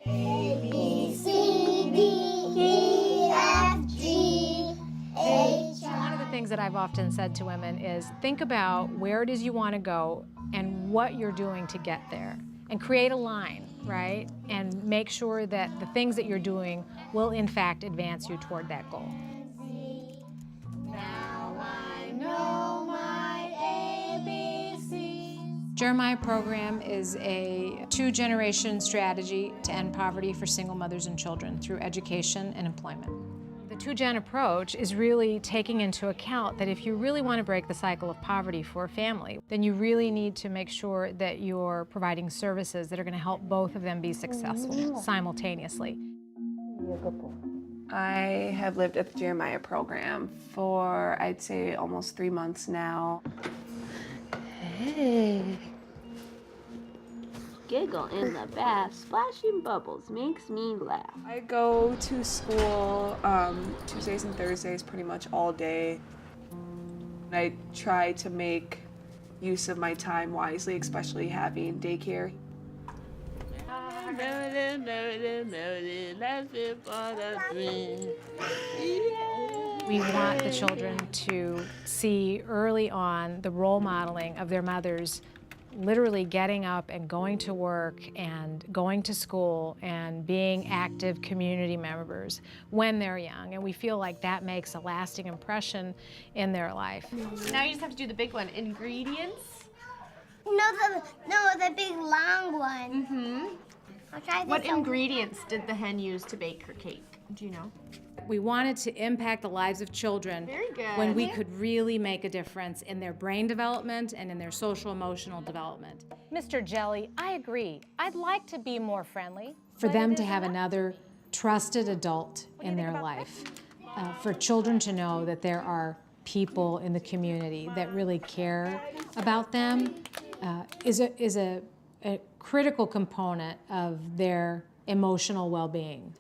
A, B, C, D, E, F, G, H, One of the things that I've often said to women is think about where it is you want to go and what you're doing to get there. And create a line, right? And make sure that the things that you're doing will, in fact, advance you toward that goal. Now I know my ABCs. Jeremiah Program is a two-generation strategy to end poverty for single mothers and children through education and employment. The two-gen approach is really taking into account that if you really want to break the cycle of poverty for a family, then you really need to make sure that you're providing services that are going to help both of them be successful simultaneously. I have lived at the Jeremiah Program for, I'd say, almost 3 months now. Hey. Giggle in the bath, splashing bubbles makes me laugh. I go to school Tuesdays and Thursdays pretty much all day. I try to make use of my time wisely, especially having daycare. We want the children to see early on the role modeling of their mothers literally getting up and going to work and going to school and being active community members when they're young. And we feel like that makes a lasting impression in their life. Now you just have to do the big one. Ingredients. No, the big long one. Mm-hmm. I'll try this What one. ingredients did the hen use to bake her cake? Do you know? We wanted to impact the lives of children Very good. when we could really make a difference in their brain development and in their social emotional development. Mr. Jelly, I agree. I'd like to be more friendly. For them to have another trusted adult in their life, for children to know that there are people in the community that really care about them is a critical component of their emotional well-being.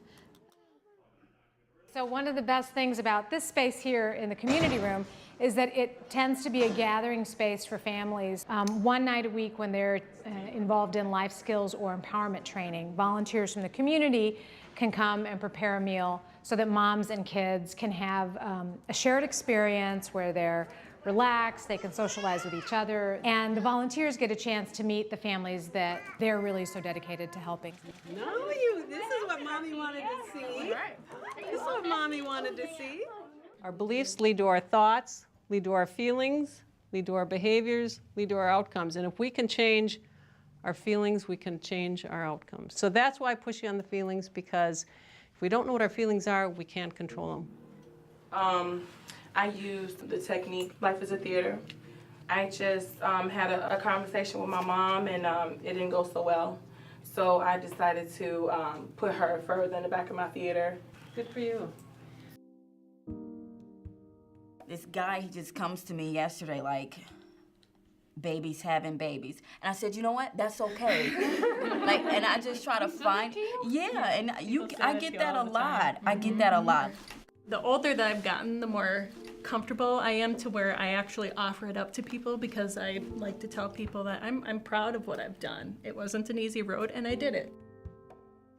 So one of the best things about this space here in the community room is that it tends to be a gathering space for families. One night a week when they're involved in life skills or empowerment training, volunteers from the community can come and prepare a meal so that moms and kids can have a shared experience where they're relaxed, they can socialize with each other, and the volunteers get a chance to meet the families that they're really so dedicated to helping. This is what Mommy wanted to see. This is what Mommy wanted to see. Our beliefs lead to our thoughts, lead to our feelings, lead to our behaviors, lead to our outcomes. And if we can change our feelings, we can change our outcomes. So that's why I push you on the feelings, because if we don't know what our feelings are, we can't control them. I used the technique, Life is a Theater. I just had a conversation with my mom, and it didn't go so well. So I decided to put her further in the back of my theater. Good for you. This guy, he just comes to me yesterday like, babies having babies. And I said, you know what? That's okay. And I just try to find, yeah, and I get that a lot. I get that a lot. The older that I've gotten, the more comfortable I am to where I actually offer it up to people, because I like to tell people that I'm proud of what I've done. It wasn't an easy road, and I did it.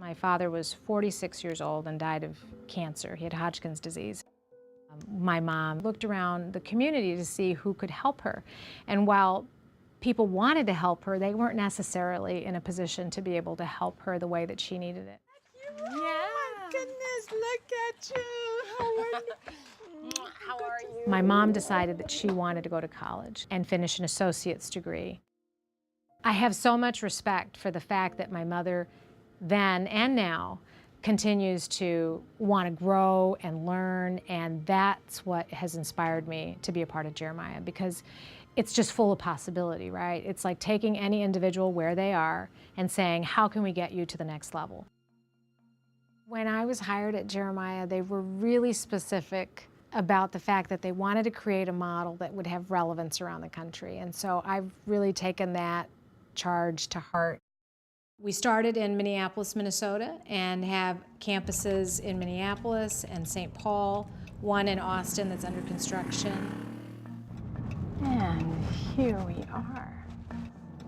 My father was 46 years old and died of cancer. He had Hodgkin's disease. My mom looked around the community to see who could help her. And while people wanted to help her, they weren't necessarily in a position to be able to help her the way that she needed it. Yeah. Oh my goodness, look at you. How are you? My mom decided that she wanted to go to college and finish an associate's degree. I have so much respect for the fact that my mother then and now continues to want to grow and learn, and that's what has inspired me to be a part of Jeremiah, because it's just full of possibility, right? It's like taking any individual where they are and saying, how can we get you to the next level? When I was hired at Jeremiah, they were really specific about the fact that they wanted to create a model that would have relevance around the country, and so I've really taken that charge to heart. We started in Minneapolis, Minnesota, and have campuses in Minneapolis and St. Paul, one in Austin that's under construction. And here we are.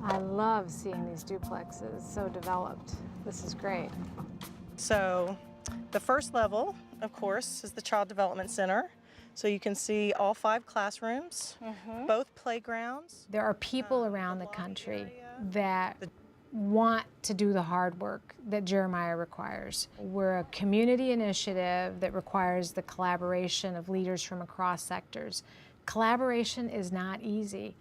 I love seeing these duplexes so developed. This is great. So the first level, of course, is the Child Development Center. So you can see all 5 classrooms, both playgrounds. There are people around the country that want to do the hard work that Jeremiah requires. We're a community initiative that requires the collaboration of leaders from across sectors. Collaboration is not easy,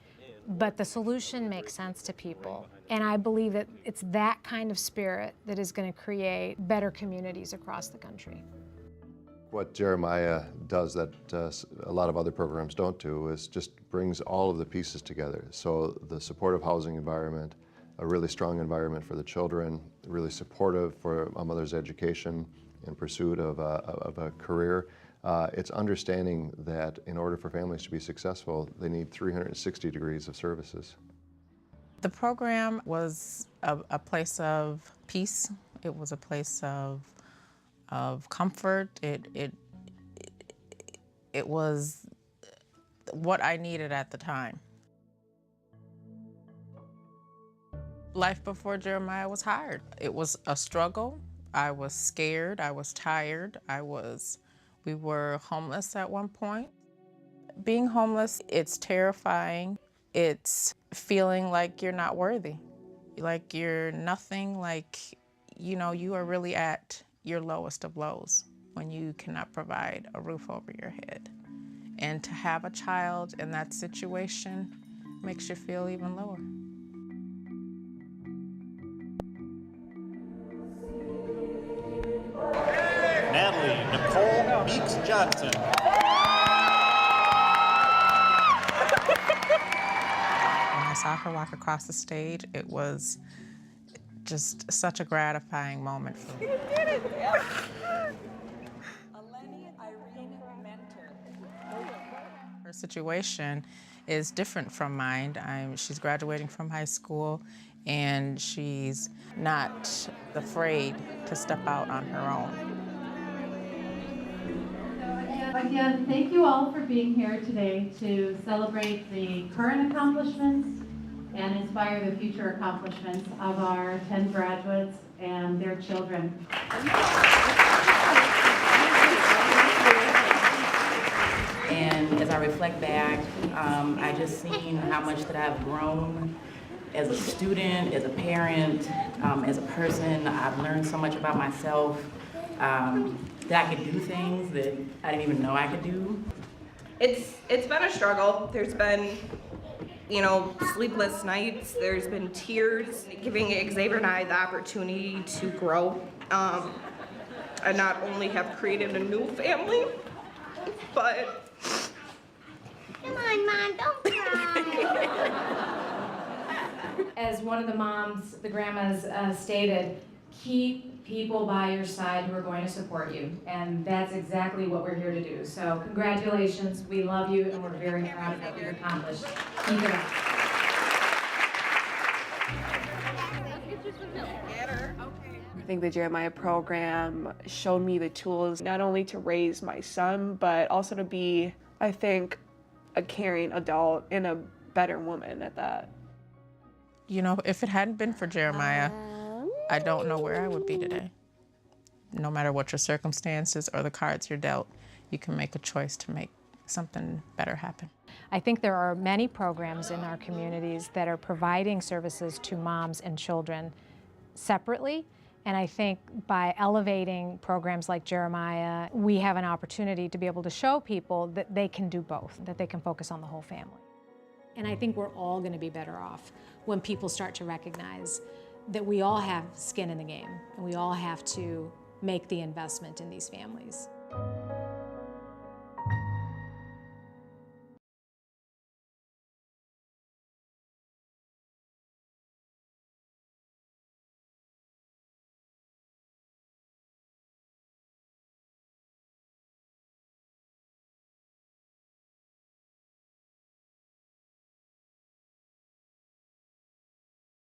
but the solution makes sense to people. And I believe that it's that kind of spirit that is going to create better communities across the country. What Jeremiah does that a lot of other programs don't do is just brings all of the pieces together. So the supportive housing environment, a really strong environment for the children, really supportive for a mother's education in pursuit of a career. It's understanding that in order for families to be successful, they need 360 degrees of services. The program was a place of peace. It was a place of comfort. It was what I needed at the time. Life before Jeremiah was hard. It was a struggle. I was scared. I was tired. We were homeless at one point. Being homeless, it's terrifying. It's feeling like you're not worthy, like you're nothing, like, you know, you are really at your lowest of lows when you cannot provide a roof over your head. And to have a child in that situation makes you feel even lower. Natalie Nicole Meeks Johnson. When I saw her walk across the stage, it was just such a gratifying moment for me. Her situation is different from mine. She's graduating from high school, and she's not afraid to step out on her own. Again, thank you all for being here today to celebrate the current accomplishments and inspire the future accomplishments of our 10 graduates and their children. And as I reflect back, I just seen how much that I've grown as a student, as a parent, as a person. I've learned so much about myself, that I could do things that I didn't even know I could do. It's been a struggle. There's been, you know, sleepless nights. There's been tears. Giving Xavier and I the opportunity to grow, and not only have created a new family, but Come on, Mom, don't cry. As one of the moms, the grandmas stated, keep people by your side who are going to support you. And that's exactly what we're here to do. So congratulations, we love you, and we're very proud of what you've accomplished. Keep it up. I think the Jeremiah program showed me the tools not only to raise my son, but also to be, I think, a caring adult and a better woman at that. You know, if it hadn't been for Jeremiah, I don't know where I would be today. No matter what your circumstances or the cards you're dealt, you can make a choice to make something better happen. I think there are many programs in our communities that are providing services to moms and children separately. And I think by elevating programs like Jeremiah, we have an opportunity to be able to show people that they can do both, that they can focus on the whole family. And I think we're all going to be better off when people start to recognize that we all have skin in the game and we all have to make the investment in these families.